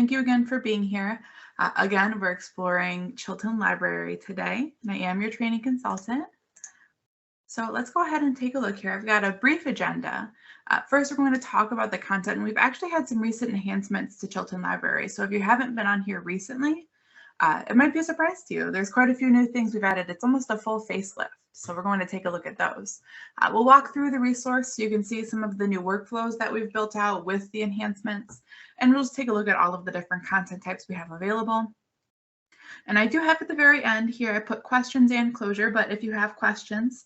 thank you again for being here. Again, we're exploring Chilton Library today, and I am your training consultant. So let's go ahead and take a look here. I've got a brief agenda. First, we're going to talk about the content, and we've actually had some recent enhancements to Chilton Library. So if you haven't been on here recently, it might be a surprise to you. There's quite a few new things we've added. It's almost a full facelift. So we're going to take a look at those. We'll walk through the resource so you can see some of the new workflows that we've built out with the enhancements. And we'll just take a look at all of the different content types we have available. And I do have at the very end here, I put questions and closure, but if you have questions,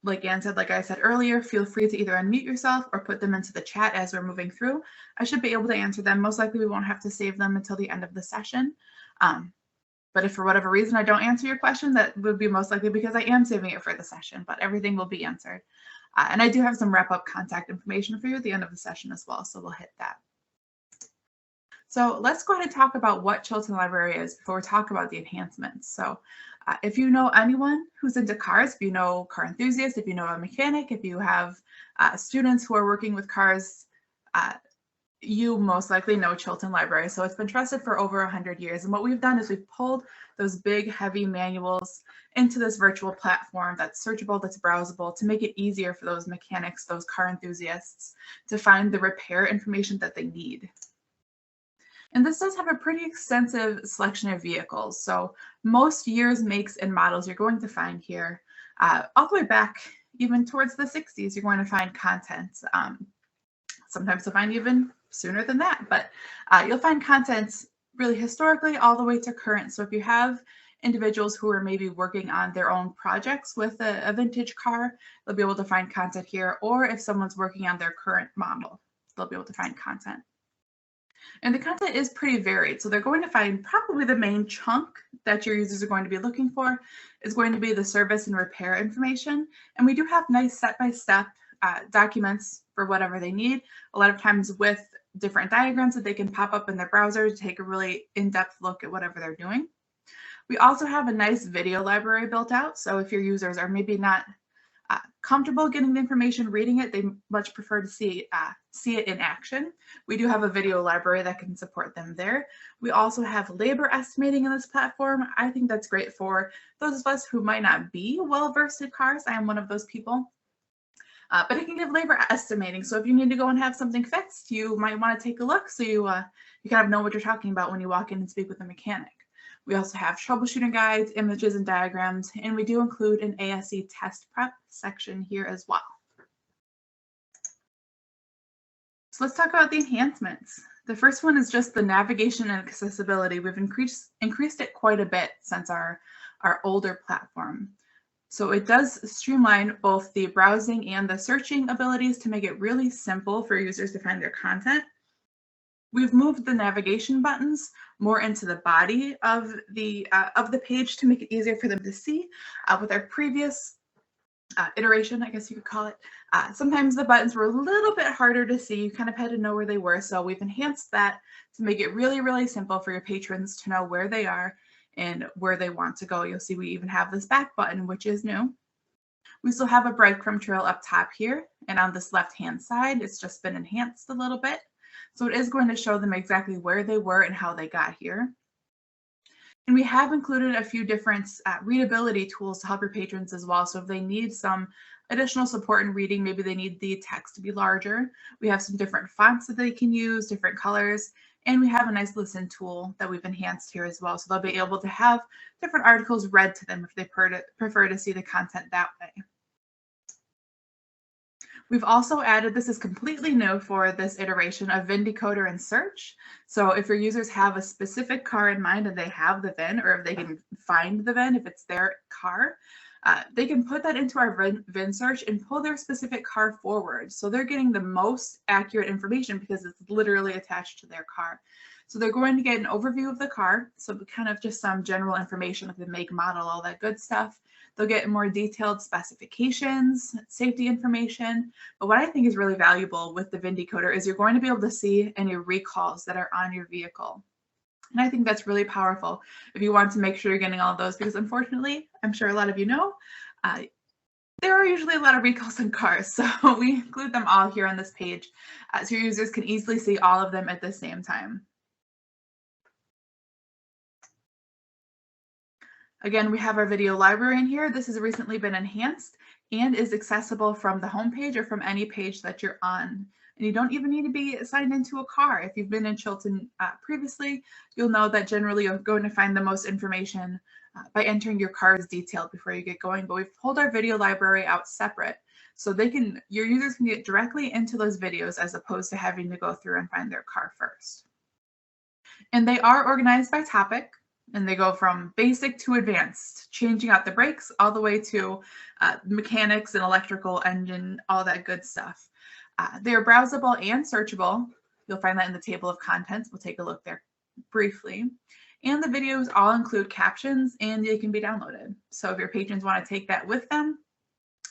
like I said earlier, feel free to either unmute yourself or put them into the chat as we're moving through. I should be able to answer them. Most likely we won't have to save them until the end of the session. But if for whatever reason I don't answer your question, that would be most likely because I am saving it for the session, but everything will be answered. And I do have some wrap-up contact information for you at the end of the session as well, so we'll hit that. So let's go ahead and talk about what Chilton Library is before we talk about the enhancements. So if you know anyone who's into cars, if you know car enthusiasts, if you know a mechanic, if you have students who are working with cars, you most likely know Chilton Library. So it's been trusted for over 100 years. And what we've done is we've pulled those big, heavy manuals into this virtual platform that's searchable, that's browsable, to make it easier for those mechanics, those car enthusiasts, to find the repair information that they need. And this does have a pretty extensive selection of vehicles. So most years, makes, and models you're going to find here, all the way back even towards the 60s, you're going to find content. Sometimes you'll find even sooner than that, but you'll find content really historically all the way to current. So if you have individuals who are maybe working on their own projects with a vintage car, they'll be able to find content here. Or if someone's working on their current model, they'll be able to find content. And the content is pretty varied. So they're going to find probably the main chunk that your users are going to be looking for is going to be the service and repair information. And we do have nice step-by-step documents for whatever they need, a lot of times with different diagrams that they can pop up in their browser to take a really in-depth look at whatever they're doing. We also have a nice video library built out. So if your users are maybe not comfortable getting the information, reading it, they much prefer to see it in action. We do have a video library that can support them there. We also have labor estimating in this platform. I think that's great for those of us who might not be well-versed in cars. I am one of those people. But it can give labor estimating. So if you need to go and have something fixed, you might want to take a look so you kind of know what you're talking about when you walk in and speak with a mechanic. We also have troubleshooting guides, images, and diagrams, and we do include an ASE test prep section here as well. So let's talk about the enhancements. The first one is just the navigation and accessibility. We've increased it quite a bit since our older platform. So it does streamline both the browsing and the searching abilities to make it really simple for users to find their content. We've moved the navigation buttons more into the body of the page to make it easier for them to see. With our previous iteration, I guess you could call it, sometimes the buttons were a little bit harder to see. You kind of had to know where they were. So we've enhanced that to make it really, really simple for your patrons to know where they are and where they want to go. You'll see we even have this back button, which is new. We still have a breadcrumb trail up top here, and on this left-hand side, it's just been enhanced a little bit. So it is going to show them exactly where they were and how they got here. And we have included a few different readability tools to help your patrons as well. So if they need some additional support in reading, maybe they need the text to be larger, we have some different fonts that they can use, different colors, and we have a nice listen tool that we've enhanced here as well. So they'll be able to have different articles read to them if they prefer to see the content that way. We've also added, this is completely new for this iteration, of VIN decoder and search. So if your users have a specific car in mind and they have the VIN, or if they can find the VIN if it's their car, they can put that into our VIN search and pull their specific car forward. So they're getting the most accurate information because it's literally attached to their car. So they're going to get an overview of the car, so kind of just some general information like the make, model, all that good stuff. They'll get more detailed specifications, safety information. But what I think is really valuable with the VIN decoder is you're going to be able to see any recalls that are on your vehicle. And I think that's really powerful if you want to make sure you're getting all of those, because unfortunately, I'm sure a lot of you know, there are usually a lot of recalls on cars. So we include them all here on this page so your users can easily see all of them at the same time. Again, we have our video library in here. This has recently been enhanced and is accessible from the home page or from any page that you're on. And you don't even need to be signed into a car. If you've been in Chilton previously, you'll know that generally you're going to find the most information by entering your car's detailed before you get going. But we've pulled our video library out separate so your users can get directly into those videos as opposed to having to go through and find their car first. And they are organized by topic, and they go from basic to advanced, changing out the brakes all the way to mechanics and electrical engine, all that good stuff. They're browsable and searchable. You'll find that in the table of contents. We'll take a look there briefly. And the videos all include captions and they can be downloaded. So if your patrons want to take that with them,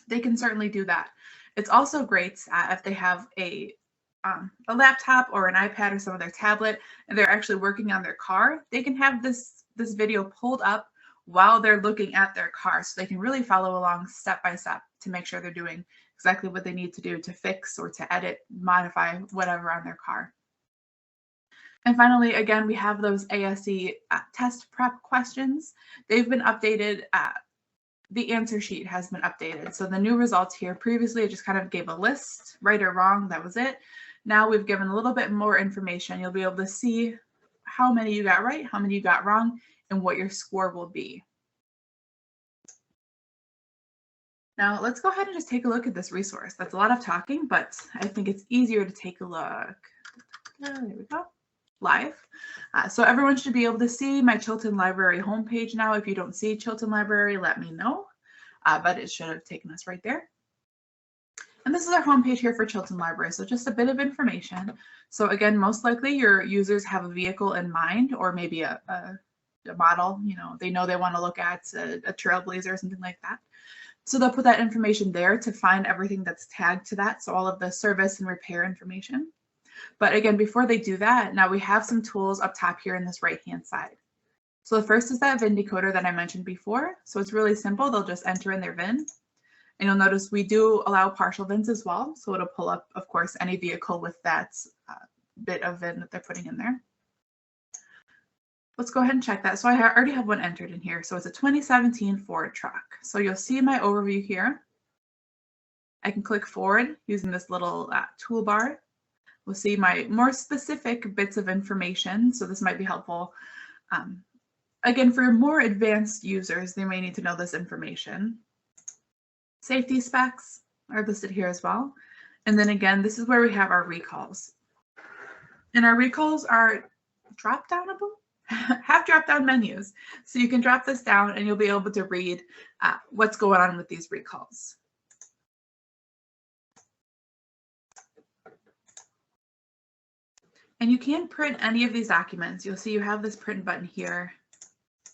they can certainly do that. It's also great if they have a laptop or an iPad or some of their tablet and they're actually working on their car, they can have this video pulled up while they're looking at their car so they can really follow along step by step to make sure they're doing exactly what they need to do to fix or to edit, modify whatever on their car. And finally, again, we have those ASE test prep questions. They've been updated. The answer sheet has been updated. So the new results here, previously it just kind of gave a list, right or wrong, that was it. Now we've given a little bit more information. You'll be able to see how many you got right, how many you got wrong, and what your score will be. Now let's go ahead and just take a look at this resource. That's a lot of talking, but I think it's easier to take a look. There we go. Live. So everyone should be able to see my Chilton Library homepage now. If you don't see Chilton Library, let me know, but it should have taken us right there. And this is our homepage here for Chilton Library. So just a bit of information. So again, most likely your users have a vehicle in mind or maybe a model, they know they want to look at a Trailblazer or something like that. So they'll put that information there to find everything that's tagged to that. So all of the service and repair information. But again, before they do that, now we have some tools up top here in this right-hand side. So the first is that VIN decoder that I mentioned before. So it's really simple. They'll just enter in their VIN. And you'll notice we do allow partial VINs as well. So it'll pull up, of course, any vehicle with that bit of VIN that they're putting in there. Let's go ahead and check that. So I already have one entered in here. So it's a 2017 Ford truck. So you'll see my overview here. I can click forward using this little toolbar. We'll see my more specific bits of information. So this might be helpful. Again, for more advanced users, they may need to know this information. Safety specs are listed here as well. And then again, this is where we have our recalls. And our recalls are drop-downable, have drop-down menus. So you can drop this down and you'll be able to read what's going on with these recalls. And you can print any of these documents. You'll see you have this print button here.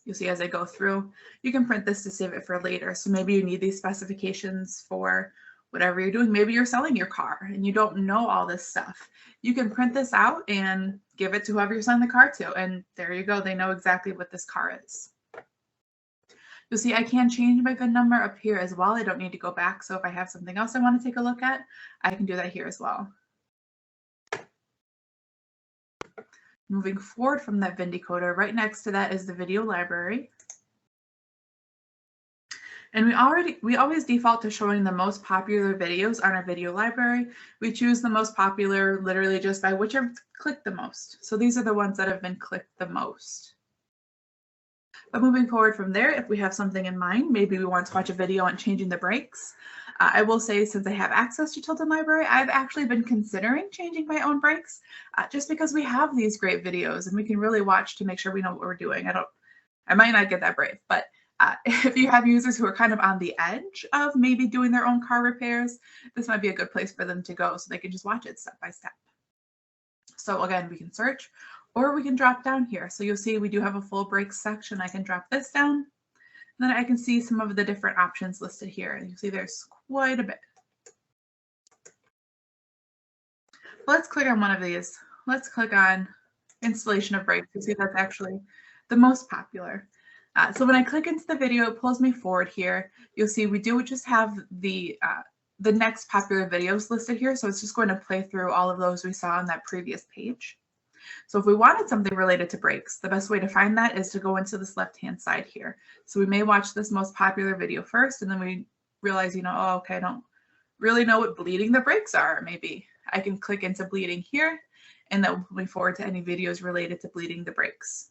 You'll see as I go through, you can print this to save it for later. So maybe you need these specifications for whatever you're doing. Maybe you're selling your car and you don't know all this stuff. You can print this out and give it to whoever you're selling the car to. And there you go. They know exactly what this car is. You'll see I can change my VIN number up here as well. I don't need to go back. So if I have something else I want to take a look at, I can do that here as well. Moving forward from that VIN decoder, right next to that is the video library. And we always default to showing the most popular videos on our video library. We choose the most popular literally just by whichever clicked the most. So these are the ones that have been clicked the most. But moving forward from there, if we have something in mind, maybe we want to watch a video on changing the brakes. I will say, since I have access to Chilton Library, I've actually been considering changing my own brakes just because we have these great videos and we can really watch to make sure we know what we're doing. I might not get that brave, but if you have users who are kind of on the edge of maybe doing their own car repairs, this might be a good place for them to go so they can just watch it step by step. So again, we can search or we can drop down here. So you'll see we do have a full brakes section. I can drop this down. Then I can see some of the different options listed here. And you see there's quite a bit. Let's click on one of these. Let's click on installation of brakes to see if that's actually the most popular. So when I click into the video, it pulls me forward here. You'll see we do just have the next popular videos listed here. So it's just going to play through all of those we saw on that previous page. So if we wanted something related to brakes, the best way to find that is to go into this left-hand side here. So we may watch this most popular video first, and then we realize, oh, okay, I don't really know what bleeding the brakes are. Maybe I can click into bleeding here, and that will put me forward to any videos related to bleeding the brakes.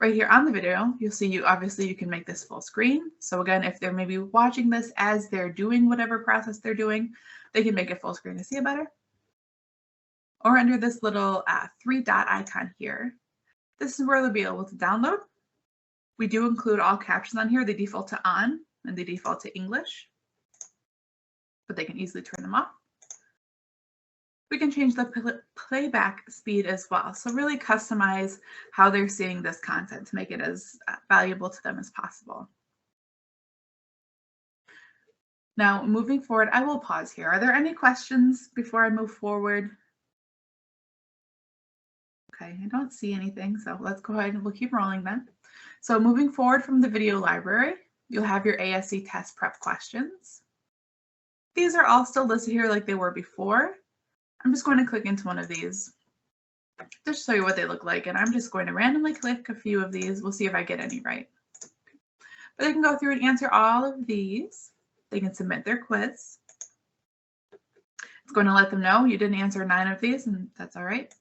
Right here on the video, you'll see obviously you can make this full screen. So again, if they're maybe watching this as they're doing whatever process they're doing, they can make it full screen to see it better. Or under this little 3-dot icon here, this is where they'll be able to download. We do include all captions on here. They default to on and they default to English, but they can easily turn them off. We can change the playback speed as well. So really customize how they're seeing this content to make it as valuable to them as possible. Now, moving forward, I will pause here. Are there any questions before I move forward? Okay, I don't see anything, so let's go ahead and we'll keep rolling then. So moving forward from the video library, you'll have your ASC test prep questions. These are all still listed here like they were before. I'm just going to click into one of these just to show you what they look like, and I'm just going to randomly click a few of these. We'll see if I get any right. But they can go through and answer all of these. They can submit their quiz. It's going to let them know you didn't answer 9 of these, and that's all right.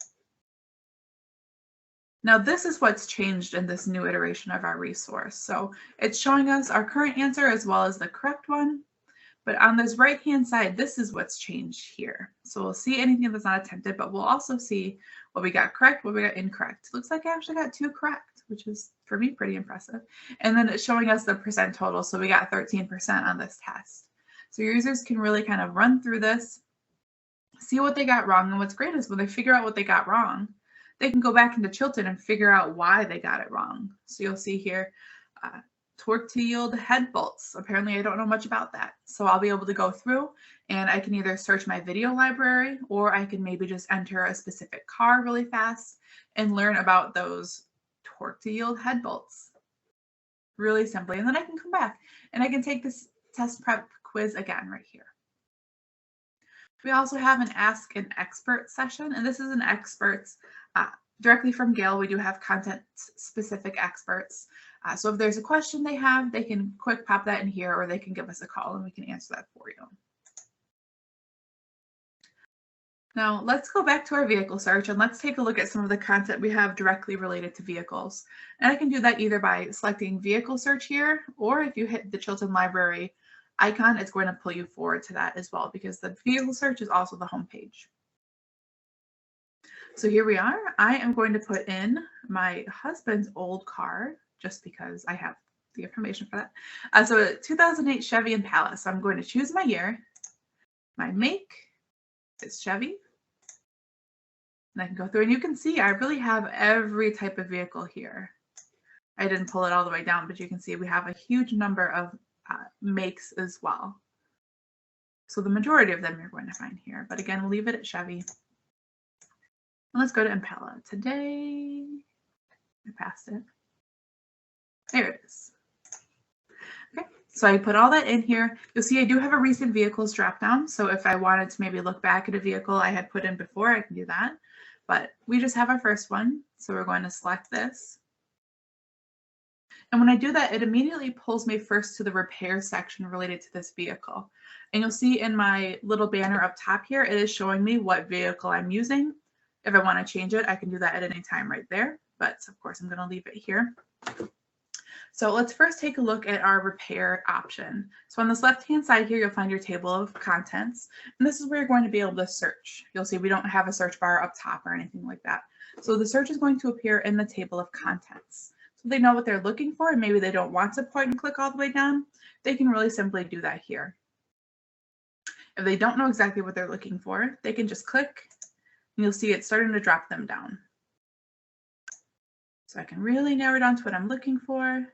Now, this is what's changed in this new iteration of our resource. So it's showing us our current answer as well as the correct one. But on this right-hand side, this is what's changed here. So we'll see anything that's not attempted, but we'll also see what we got correct, what we got incorrect. Looks like I actually got 2 correct, which is, for me, pretty impressive. And then it's showing us the percent total. So we got 13% on this test. So your users can really kind of run through this, see what they got wrong. And what's great is when they figure out what they got wrong, they can go back into Chilton and figure out why they got it wrong. So you'll see here, torque to yield head bolts. Apparently I don't know much about that. So I'll be able to go through and I can either search my video library or I can maybe just enter a specific car really fast and learn about those torque to yield head bolts really simply. And then I can come back and I can take this test prep quiz again right here. We also have an Ask an Expert session, and this is an experts directly from Gale. We do have content-specific experts. So if there's a question they have, they can quick pop that in here, or they can give us a call and we can answer that for you. Now let's go back to our vehicle search and let's take a look at some of the content we have directly related to vehicles. And I can do that either by selecting vehicle search here, or if you hit the Chilton Library icon, it's going to pull you forward to that as well, because the vehicle search is also the home page. So here we are. I am going to put in my husband's old car just because I have the information for that. So a 2008 Chevy Impala. So I'm going to choose my year. My make is Chevy. And I can go through and you can see I really have every type of vehicle here. I didn't pull it all the way down, but you can see we have a huge number of makes as well. So the majority of them you're going to find here, but again, we'll leave it at Chevy. And let's go to Impala. Today, I passed it. There it is. Okay, so I put all that in here. You'll see I do have a recent vehicles drop down. So if I wanted to maybe look back at a vehicle I had put in before, I can do that. But we just have our first one. So we're going to select this. And when I do that, it immediately pulls me first to the repair section related to this vehicle. And you'll see in my little banner up top here, it is showing me what vehicle I'm using. If I want to change it, I can do that at any time right there. But of course, I'm going to leave it here. So let's first take a look at our repair option. So on this left-hand side here, you'll find your table of contents. And this is where you're going to be able to search. You'll see we don't have a search bar up top or anything like that. So the search is going to appear in the table of contents. So they know what they're looking for, and maybe they don't want to point and click all the way down. They can really simply do that here. If they don't know exactly what they're looking for, they can just click, and you'll see it's starting to drop them down. So I can really narrow down to what I'm looking for.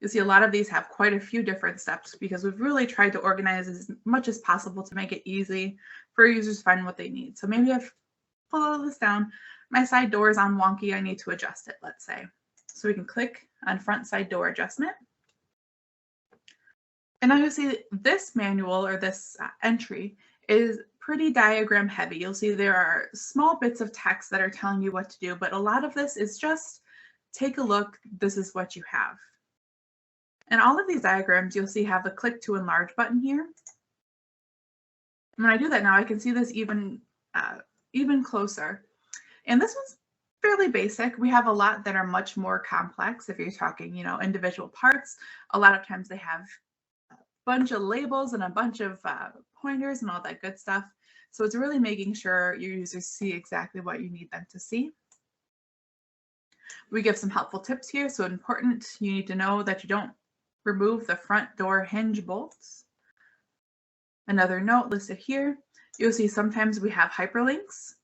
You'll see a lot of these have quite a few different steps because we've really tried to organize as much as possible to make it easy for users to find what they need. So maybe I've pulled all of this down. My side door is on wonky. I need to adjust it, let's say. So we can click on front side door adjustment. And now you'll see this manual or this entry is pretty diagram heavy. You'll see there are small bits of text that are telling you what to do, but a lot of this is just take a look, this is what you have. And all of these diagrams you'll see have a click to enlarge button here. And when I do that now, I can see this even closer. And this one's fairly basic. We have a lot that are much more complex. If you're talking, individual parts, a lot of times they have a bunch of labels and a bunch of pointers and all that good stuff. So it's really making sure your users see exactly what you need them to see. We give some helpful tips here. So important, you need to know that you don't remove the front door hinge bolts. Another note listed here, you'll see sometimes we have hyperlinks.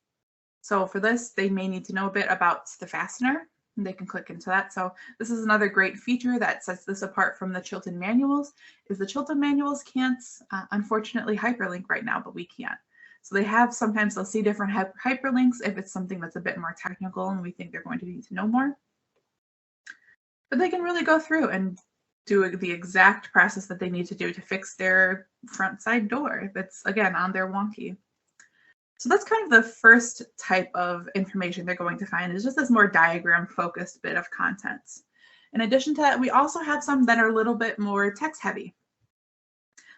So for this, they may need to know a bit about the fastener, and they can click into that. So this is another great feature that sets this apart from the Chilton manuals, is the Chilton manuals can't, unfortunately, hyperlink right now, but we can. So they have, sometimes they'll see different hyperlinks if it's something that's a bit more technical and we think they're going to need to know more. But they can really go through and do the exact process that they need to do to fix their front side door that's, again, on their wonky. So that's kind of the first type of information they're going to find, is just this more diagram focused bit of content. In addition to that, we also have some that are a little bit more text heavy.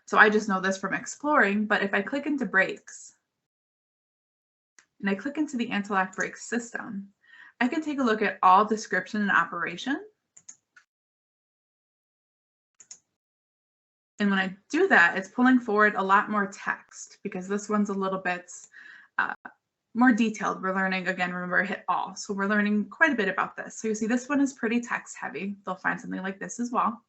So I just know this from exploring, but if I click into brakes and I click into the anti-lock brake system, I can take a look at all description and operation. And when I do that, it's pulling forward a lot more text because this one's a little bit more detailed. We're learning, again, remember, hit all. So we're learning quite a bit about this. So you see this one is pretty text heavy. They'll find something like this as well.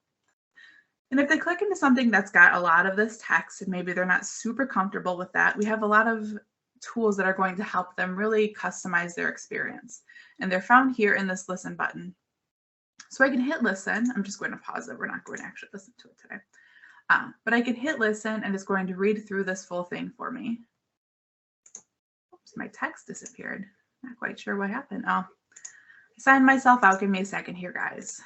And if they click into something that's got a lot of this text and maybe they're not super comfortable with that, we have a lot of tools that are going to help them really customize their experience. And they're found here in this listen button. So I can hit listen. I'm just going to pause it. We're not going to actually listen to it today. But I can hit listen and it's going to read through this full thing for me. Oops, my text disappeared. Not quite sure what happened. Oh, I signed myself out. Give me a second here, guys.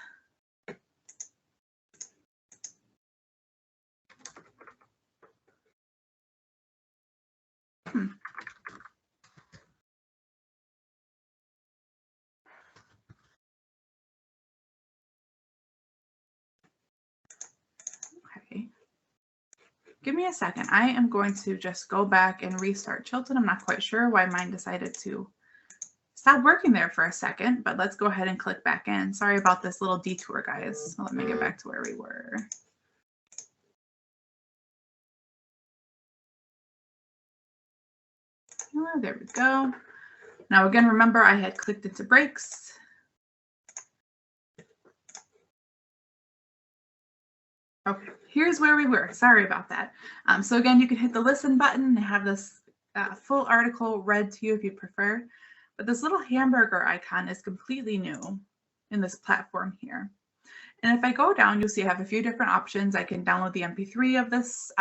Okay. Give me a second. I am going to just go back and restart Chilton. I'm not quite sure why mine decided to stop working there for a second, but let's go ahead and click back in. Sorry about this little detour, guys. Let me get back to where we were. Oh, there we go. Now, again, remember I had clicked into brakes. Okay, here's where we were. Sorry about that. So again, you can hit the listen button and have this full article read to you if you prefer. But this little hamburger icon is completely new in this platform here. And if I go down, you'll see I have a few different options. I can download the MP3 of this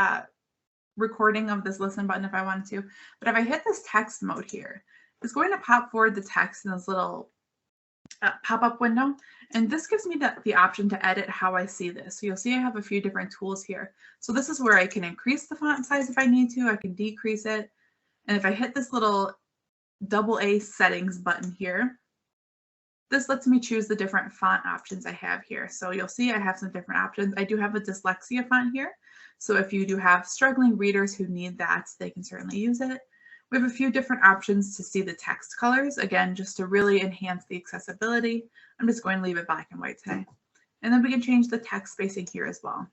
recording of this listen button if I wanted to. But if I hit this text mode here, it's going to pop forward the text in this little pop-up window. And this gives me the option to edit how I see this. So you'll see I have a few different tools here. So this is where I can increase the font size if I need to. I can decrease it. And if I hit this little AA settings button here, this lets me choose the different font options I have here. So you'll see I have some different options. I do have a dyslexia font here. So if you do have struggling readers who need that, they can certainly use it. We have a few different options to see the text colors, again, just to really enhance the accessibility. I'm just going to leave it black and white today. And then we can change the text spacing here as well.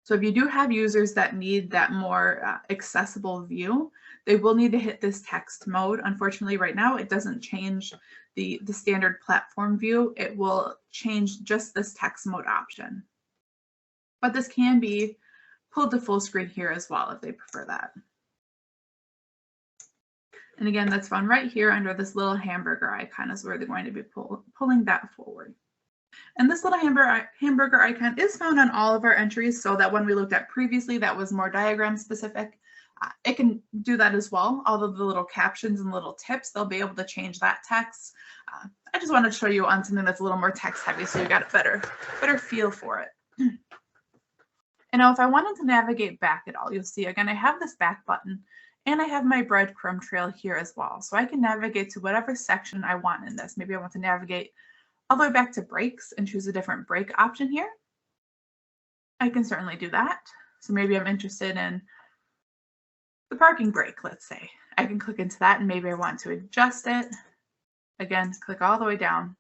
So if you do have users that need that more accessible view, they will need to hit this text mode. Unfortunately, right now, it doesn't change the standard platform view. It will change just this text mode option. But this can be pulled to full screen here as well if they prefer that. And again, that's found right here under this little hamburger icon is where they're going to be pulling that forward. And this little hamburger icon is found on all of our entries, so that one we looked at previously that was more diagram specific. It can do that as well. All of the little captions and little tips, they'll be able to change that text. I just wanted to show you on something that's a little more text heavy so you got a better feel for it. And now if I wanted to navigate back at all, you'll see again, I have this back button. And I have my breadcrumb trail here as well. So I can navigate to whatever section I want in this. Maybe I want to navigate all the way back to brakes and choose a different brake option here. I can certainly do that. So maybe I'm interested in the parking brake, let's say. I can click into that and maybe I want to adjust it. Again, click all the way down.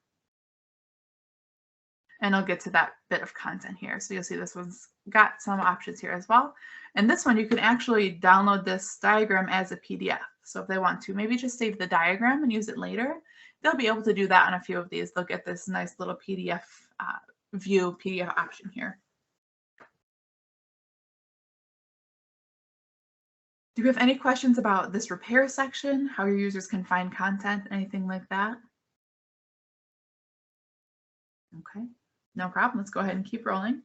And I'll get to that bit of content here. So you'll see this one's got some options here as well. And this one, you can actually download this diagram as a PDF. So if they want to maybe just save the diagram and use it later, they'll be able to do that on a few of these. They'll get this nice little PDF view PDF option here. Do you have any questions about this repair section, how your users can find content, anything like that? Okay, no problem. Let's go ahead and keep rolling.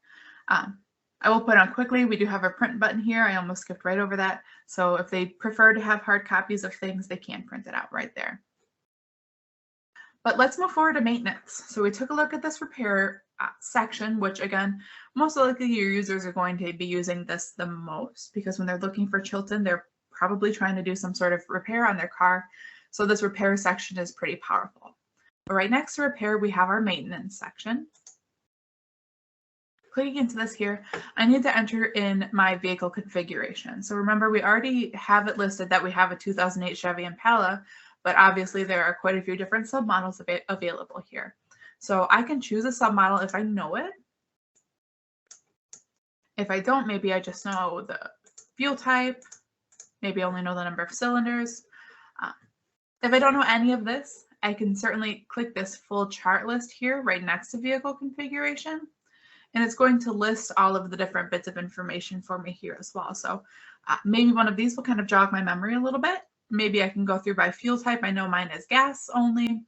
I will point out quickly, we do have a print button here. I almost skipped right over that. So if they prefer to have hard copies of things, they can print it out right there. But let's move forward to maintenance. So we took a look at this repair section, which again, most likely your users are going to be using this the most because when they're looking for Chilton, they're probably trying to do some sort of repair on their car. So this repair section is pretty powerful. But right next to repair, we have our maintenance section. Clicking into this here, I need to enter in my vehicle configuration. So remember, we already have it listed that we have a 2008 Chevy Impala, but obviously there are quite a few different submodels available here. So I can choose a submodel if I know it. If I don't, maybe I just know the fuel type, maybe I only know the number of cylinders. If I don't know any of this, I can certainly click this full chart list here right next to vehicle configuration. And it's going to list all of the different bits of information for me here as well. So maybe one of these will kind of jog my memory a little bit. Maybe I can go through by fuel type. I know mine is gas only.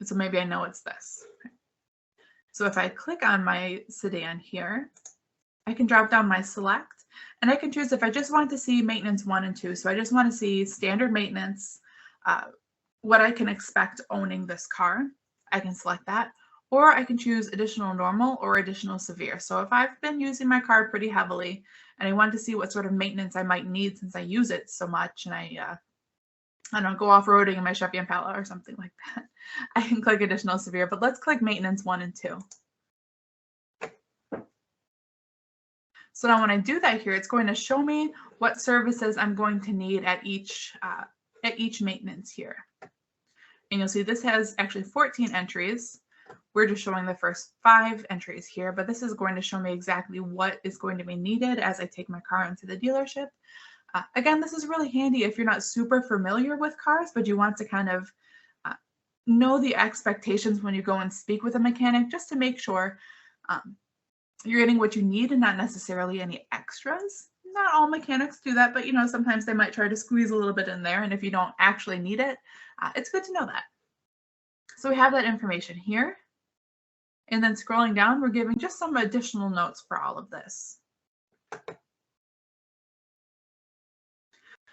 So maybe I know it's this. So if I click on my sedan here, I can drop down my select and I can choose if I just want to see maintenance 1 and 2. So I just want to see standard maintenance, what I can expect owning this car. I can select that. Or I can choose additional normal or additional severe. So if I've been using my car pretty heavily and I want to see what sort of maintenance I might need since I use it so much and I don't go off-roading in my Chevy Impala or something like that, I can click additional severe, but let's click maintenance 1 and 2. So now when I do that here, it's going to show me what services I'm going to need at each maintenance here. And you'll see this has actually 14 entries. We're just showing the first 5 entries here, but this is going to show me exactly what is going to be needed as I take my car into the dealership. Again, this is really handy if you're not super familiar with cars, but you want to kind of know the expectations when you go and speak with a mechanic, just to make sure you're getting what you need and not necessarily any extras. Not all mechanics do that, but you know, sometimes they might try to squeeze a little bit in there, and if you don't actually need it, it's good to know that. So we have that information here. And then scrolling down, we're giving just some additional notes for all of this.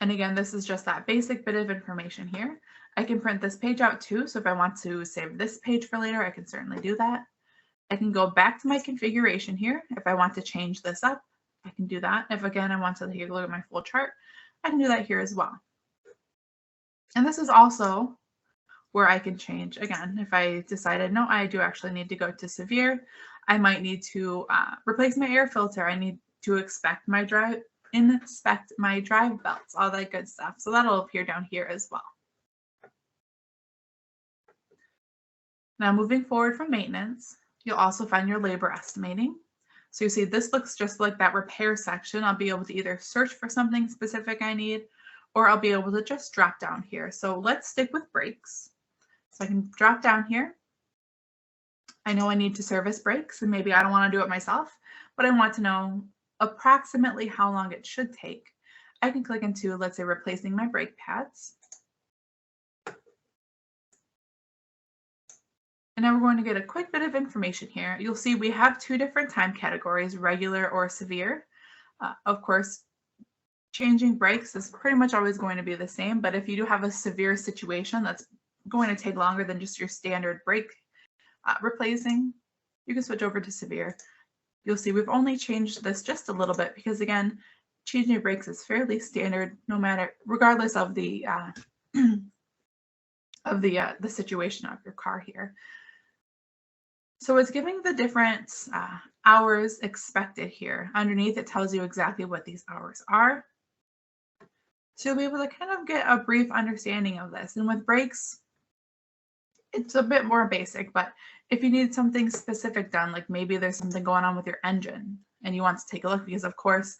And again, this is just that basic bit of information here. I can print this page out too. So if I want to save this page for later, I can certainly do that. I can go back to my configuration here. If I want to change this up, I can do that. If again, I want to take a look at my full chart, I can do that here as well. And this is also where I can change, again, if I decided, no, I do actually need to go to severe, I might need to replace my air filter. I need to inspect my drive belts, all that good stuff. So that'll appear down here as well. Now moving forward from maintenance, you'll also find your labor estimating. So you see this looks just like that repair section. I'll be able to either search for something specific I need, or I'll be able to just drop down here. So let's stick with brakes. So I can drop down here. I know I need to service brakes, and maybe I don't want to do it myself, but I want to know approximately how long it should take. I can click into, let's say, replacing my brake pads. And now we're going to get a quick bit of information here. You'll see we have 2 different time categories, regular or severe. Of course, changing brakes is pretty much always going to be the same, but if you do have a severe situation that's going to take longer than just your standard brake replacing, you can switch over to severe. You'll see we've only changed this just a little bit because again, changing brakes is fairly standard, regardless of the the situation of your car here. So it's giving the different hours expected here. Underneath, it tells you exactly what these hours are. So you'll be able to kind of get a brief understanding of this. And with brakes, it's a bit more basic, but if you need something specific done, like maybe there's something going on with your engine and you want to take a look, because of course,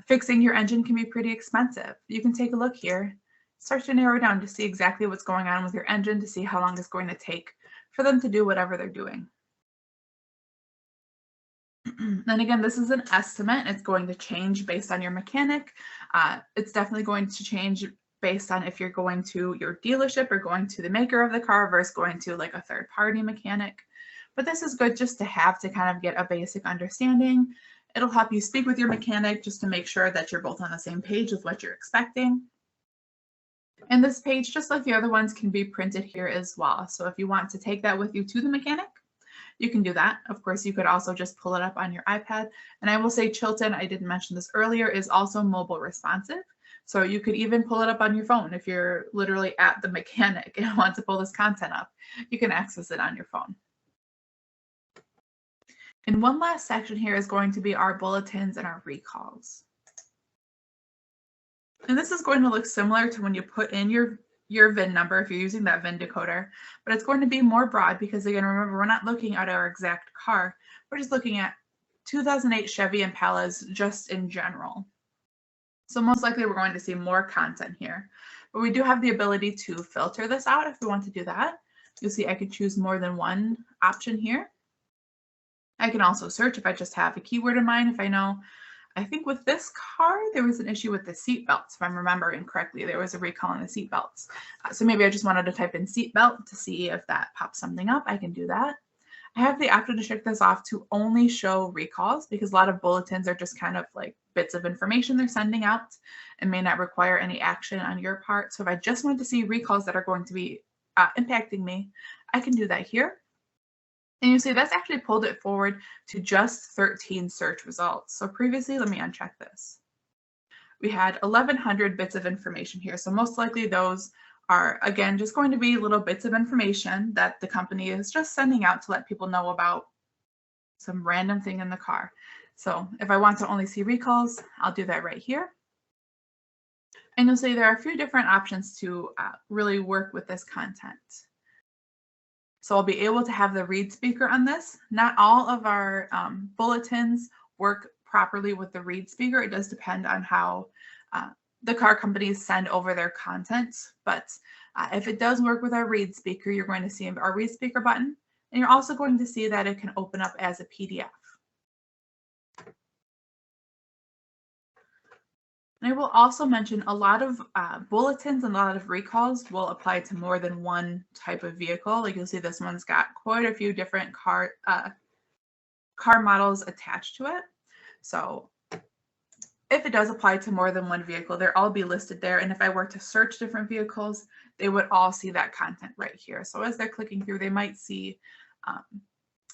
fixing your engine can be pretty expensive. You can take a look here, start to narrow down to see exactly what's going on with your engine, to see how long it's going to take for them to do whatever they're doing. And again, this is an estimate. It's going to change based on your mechanic. It's definitely going to change based on if you're going to your dealership or going to the maker of the car versus going to like a third-party mechanic. But this is good just to have to kind of get a basic understanding. It'll help you speak with your mechanic just to make sure that you're both on the same page with what you're expecting. And this page, just like the other ones, can be printed here as well. So if you want to take that with you to the mechanic, you can do that. Of course, you could also just pull it up on your iPad. And I will say Chilton, I didn't mention this earlier, is also mobile responsive. So you could even pull it up on your phone if you're literally at the mechanic and want to pull this content up. You can access it on your phone. And one last section here is going to be our bulletins and our recalls. And this is going to look similar to when you put in your VIN number if you're using that VIN decoder, but it's going to be more broad because, again, remember, we're not looking at our exact car. We're just looking at 2008 Chevy Impalas just in general. So most likely we're going to see more content here, but we do have the ability to filter this out if we want to do that. You'll see I could choose more than one option here. I can also search if I just have a keyword in mind. If I know, I think with this car, there was an issue with the seat belts. If I'm remembering correctly, there was a recall on the seat belts. So maybe I just wanted to type in seat belt to see if that pops something up. I can do that. I have the option to check this off to only show recalls because a lot of bulletins are just kind of like bits of information they're sending out and may not require any action on your part. So if I just want to see recalls that are going to be impacting me, I can do that here. And you see that's actually pulled it forward to just 13 search results. So previously, let me uncheck this. We had 1,100 bits of information here. So most likely those are, again, just going to be little bits of information that the company is just sending out to let people know about some random thing in the car. So if I want to only see recalls, I'll do that right here. And you'll see there are a few different options to really work with this content. So I'll be able to have the read speaker on this. Not all of our bulletins work properly with the read speaker. It does depend on how the car companies send over their content. But if it does work with our read speaker, you're going to see our read speaker button. And you're also going to see that it can open up as a PDF. And I will also mention a lot of bulletins and a lot of recalls will apply to more than one type of vehicle. Like you'll see this one's got quite a few different car models attached to it. So if it does apply to more than one vehicle, they'll all be listed there. And if I were to search different vehicles, they would all see that content right here. So as they're clicking through, they might see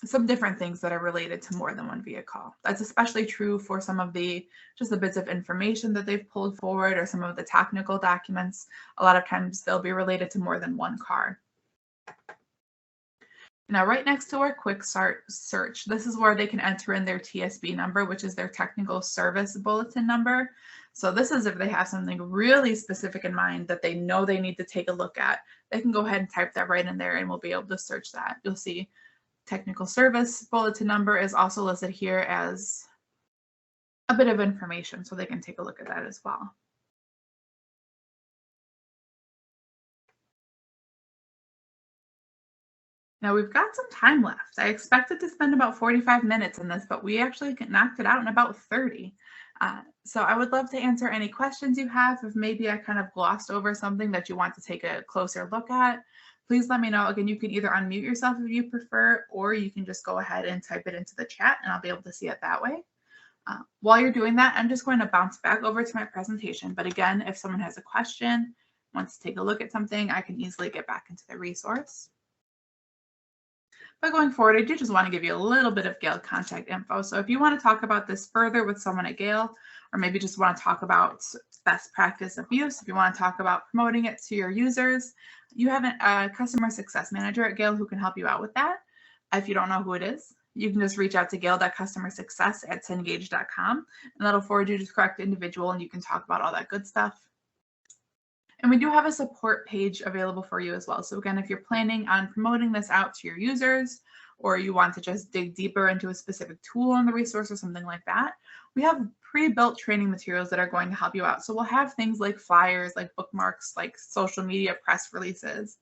some different things that are related to more than one vehicle. That's especially true for some of just the bits of information that they've pulled forward or some of the technical documents. A lot of times they'll be related to more than one car. Now, right next to our quick start search, this is where they can enter in their TSB number, which is their technical service bulletin number. So this is if they have something really specific in mind that they know they need to take a look at. They can go ahead and type that right in there and we'll be able to search that. You'll see technical service bulletin number is also listed here as a bit of information, so they can take a look at that as well. Now we've got some time left. I expected to spend about 45 minutes in this, but we actually knocked it out in about 30. So I would love to answer any questions you have. If maybe I kind of glossed over something that you want to take a closer look at, please let me know. Again, you can either unmute yourself if you prefer, or you can just go ahead and type it into the chat and I'll be able to see it that way. While you're doing that, I'm just going to bounce back over to my presentation. But again, if someone has a question, wants to take a look at something, I can easily get back into the resource. But going forward, I do just want to give you a little bit of Gale contact info. So if you want to talk about this further with someone at Gale, or maybe just want to talk about best practice of use, if you want to talk about promoting it to your users, you have a customer success manager at Gale who can help you out with that. If you don't know who it is, you can just reach out to gale.customersuccess@cengage.com, and that'll forward you to the correct individual, and you can talk about all that good stuff. And we do have a support page available for you as well. So again, if you're planning on promoting this out to your users, or you want to just dig deeper into a specific tool in the resource or something like that, we have pre-built training materials that are going to help you out. So we'll have things like flyers, like bookmarks, like social media press releases.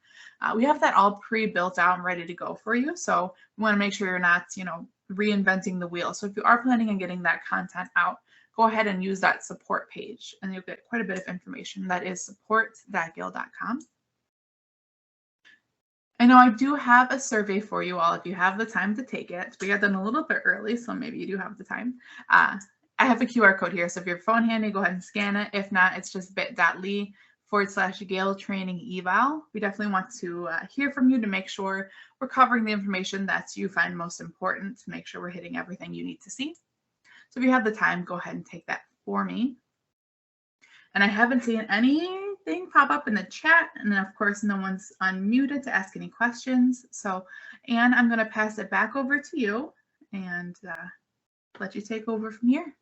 We have that all pre-built out and ready to go for you. So we want to make sure you're not, reinventing the wheel. So if you are planning on getting that content out, go ahead and use that support page, and you'll get quite a bit of information. That is support.gale.com. I know I do have a survey for you all if you have the time to take it. We got done a little bit early, so maybe you do have the time. I have a QR code here, so if your phone handy, go ahead and scan it. If not, it's just bit.ly/Gale training eval. We definitely want to hear from you to make sure we're covering the information that you find most important, to make sure we're hitting everything you need to see. So if you have the time, go ahead and take that for me. And I haven't seen anything pop up in the chat. And then, of course, no one's unmuted to ask any questions. So, Anne, I'm going to pass it back over to you and let you take over from here.